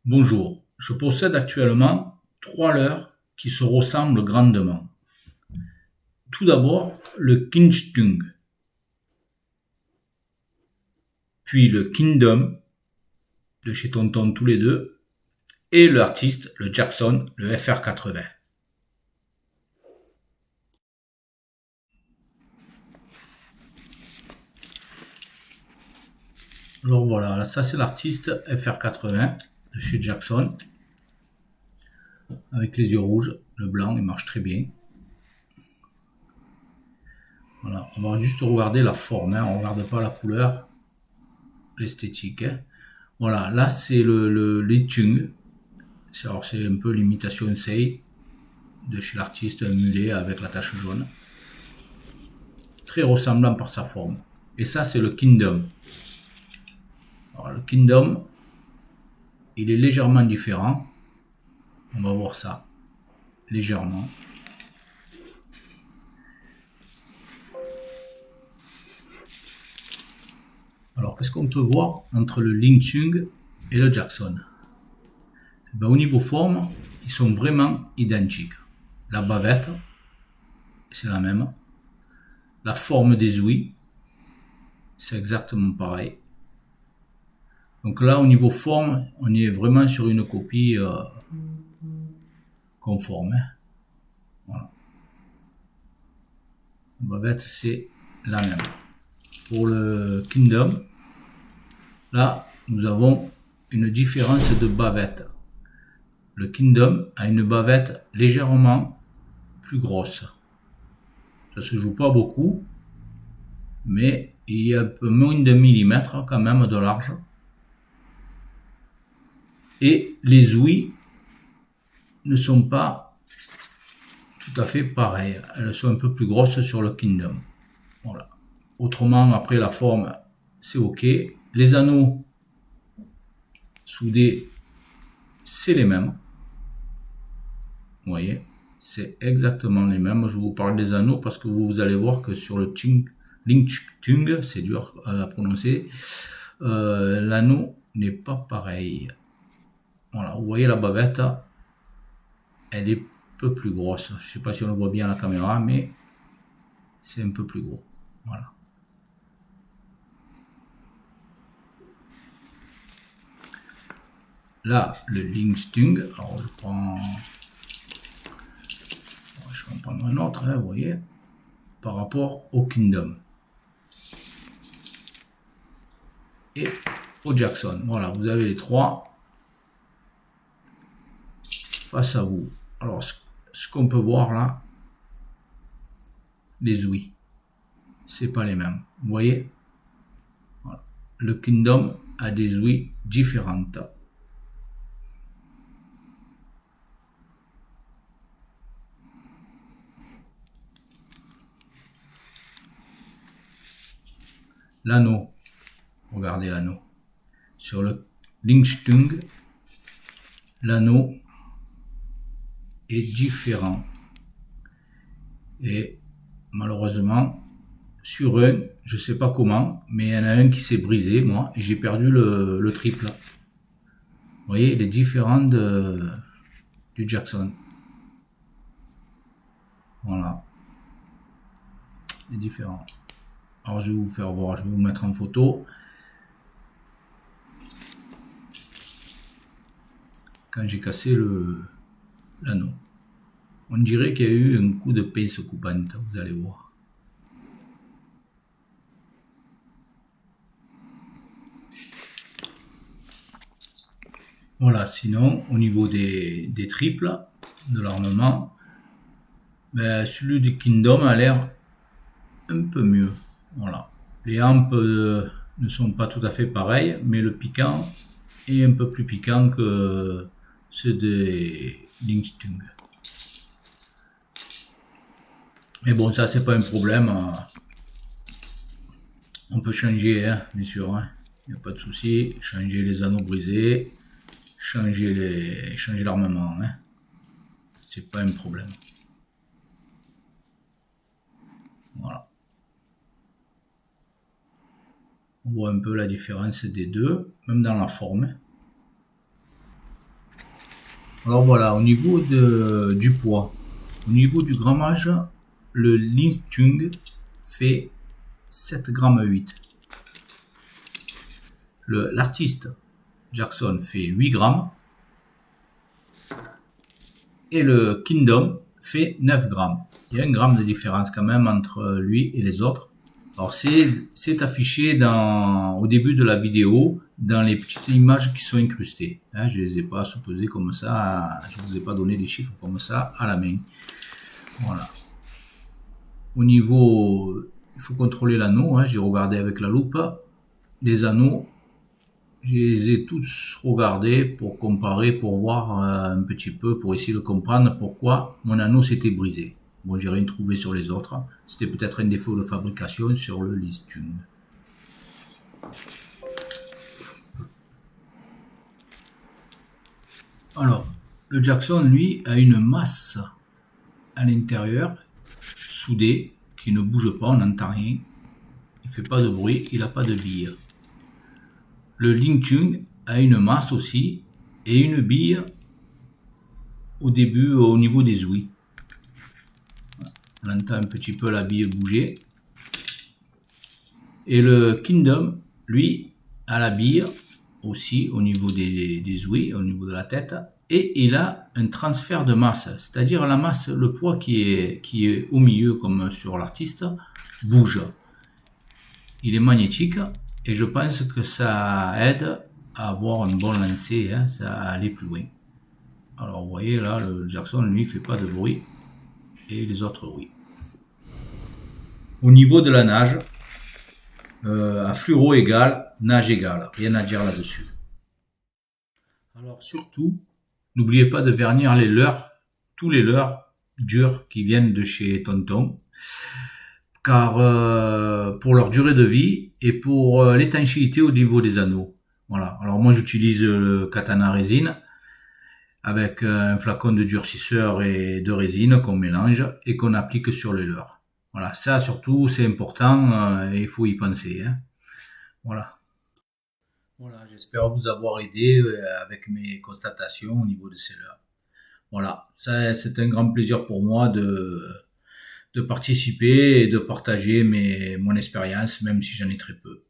Bonjour, je possède actuellement trois leurres qui se ressemblent grandement. Tout d'abord, le Kinchtung, puis le Kingdom, de chez Tonton tous les deux, et l'artiste, le Jackson, le FR80. Alors voilà, ça c'est l'artiste FR80 de chez Jackson, avec les yeux rouges, le blanc, il marche très bien. Voilà, on va juste regarder la forme, on ne regarde pas la couleur, l'esthétique. Voilà, là c'est le Lichung. Alors c'est un peu l'imitation Sei de chez l'artiste mulet avec la tache jaune. Très ressemblant par sa forme. Et ça c'est le Kingdom. Alors, le Kingdom, il est légèrement différent. On va voir ça. Légèrement. Alors qu'est-ce qu'on peut voir entre le Ling Chung et le Jackson? Au niveau forme, ils sont vraiment identiques. La bavette, c'est la même. La forme des ouïes, c'est exactement pareil. Donc là, au niveau forme, on est vraiment sur une copie conforme. Voilà. La bavette, c'est la même. Pour le Kingdom, là, nous avons une différence de bavette. Le Kingdom a une bavette légèrement plus grosse. Ça se joue pas beaucoup, mais il y a un peu moins de millimètres quand même de large. Et les ouïes ne sont pas tout à fait pareilles. Elles sont un peu plus grosses sur le Kingdom. Voilà. Autrement, après la forme, c'est ok. Les anneaux soudés, c'est les mêmes. Vous voyez, c'est exactement les mêmes. Je vous parle des anneaux parce que vous allez voir que sur le Lingtung, c'est dur à prononcer, l'anneau n'est pas pareil. Voilà, vous voyez la bavette, elle est un peu plus grosse. Je ne sais pas si on le voit bien à la caméra, mais c'est un peu plus gros. Voilà. Là, le Lingstung, alors je vais en prendre un autre, vous voyez, par rapport au Kingdom. Et au Jackson. Voilà, vous avez les trois face à vous. Alors, ce qu'on peut voir là, les ouïes, c'est pas les mêmes. Vous voyez, voilà. Le Kingdom a des ouïes différentes. L'anneau, regardez l'anneau. Sur le Lingstung, l'anneau est différent. Et malheureusement, sur un, je sais pas comment, mais il y en a un qui s'est brisé, moi, et j'ai perdu le triple. Vous voyez, il est différent du Jackson. Voilà. Il est différent. Alors je vais vous faire voir, je vais vous mettre en photo. Quand j'ai cassé l'anneau. On dirait qu'il y a eu un coup de pince coupante, vous allez voir. Voilà, sinon, au niveau des triples, de l'armement, ben, celui du Kingdom a l'air un peu mieux. Voilà. Les hampes ne sont pas tout à fait pareilles, mais le piquant est un peu plus piquant que ceux des Lingstung. Mais bon, ça, c'est pas un problème. On peut changer, hein, bien sûr. Il n'y a pas de souci. Changer les anneaux brisés, changer l'armement. C'est pas un problème. Voilà. On voit un peu la différence des deux, même dans la forme. Voilà, vous voyez, c'est exactement pareil. Voilà, les anneaux, c'est les mêmes. Les ouïes, c'est les mêmes. Voilà, on voit un peu la différence des deux, même dans la forme. Alors voilà, au niveau du poids, au niveau du grammage, le Linstung fait 7,8 g. L'artiste Jackson fait 8 grammes. Et le Kingdom fait 9 grammes. Il y a 1 gramme de différence quand même entre lui et les autres. Alors c'est affiché au début de la vidéo dans les petites images qui sont incrustées. Hein, je ne les ai pas sous-pesées comme ça, je ne vous ai pas donné des chiffres comme ça à la main. Voilà. Au niveau, il faut contrôler l'anneau, hein, j'ai regardé avec la loupe. Les anneaux, je les ai tous regardés pour comparer, pour voir un petit peu, pour essayer de comprendre pourquoi mon anneau s'était brisé. Bon, j'ai rien trouvé sur les autres. C'était peut-être un défaut de fabrication sur le Linstung. Alors, le Jackson, lui, a une masse à l'intérieur, soudée, qui ne bouge pas, on n'entend rien. Il ne fait pas de bruit, il n'a pas de bille. Le Linstung a une masse aussi, et une bille au début, au niveau des ouïes. On entend un petit peu la bille bouger. Et le Kingdom, lui, a la bille aussi au niveau des ouïes, au niveau de la tête. Et il a un transfert de masse, c'est-à-dire la masse, le poids qui est au milieu, comme sur l'artiste, bouge. Il est magnétique et je pense que ça aide à avoir un bon lancer, hein, ça à aller plus loin. Alors vous voyez là, le Jackson, lui, fait pas de bruit et les autres, oui. Au niveau de la nage, à fluoro égal, nage égale, rien à dire là-dessus. Alors surtout, n'oubliez pas de vernir les leurres, tous les leurres durs qui viennent de chez Tonton, car pour leur durée de vie et pour l'étanchéité au niveau des anneaux. Voilà. Alors moi j'utilise le katana résine avec un flacon de durcisseur et de résine qu'on mélange et qu'on applique sur les leurres. Voilà, ça surtout c'est important, il faut y penser. Hein. Voilà. Voilà, j'espère vous avoir aidé avec mes constatations au niveau de ces leurres. Voilà, ça c'est un grand plaisir pour moi de participer et de partager mon expérience, même si j'en ai très peu.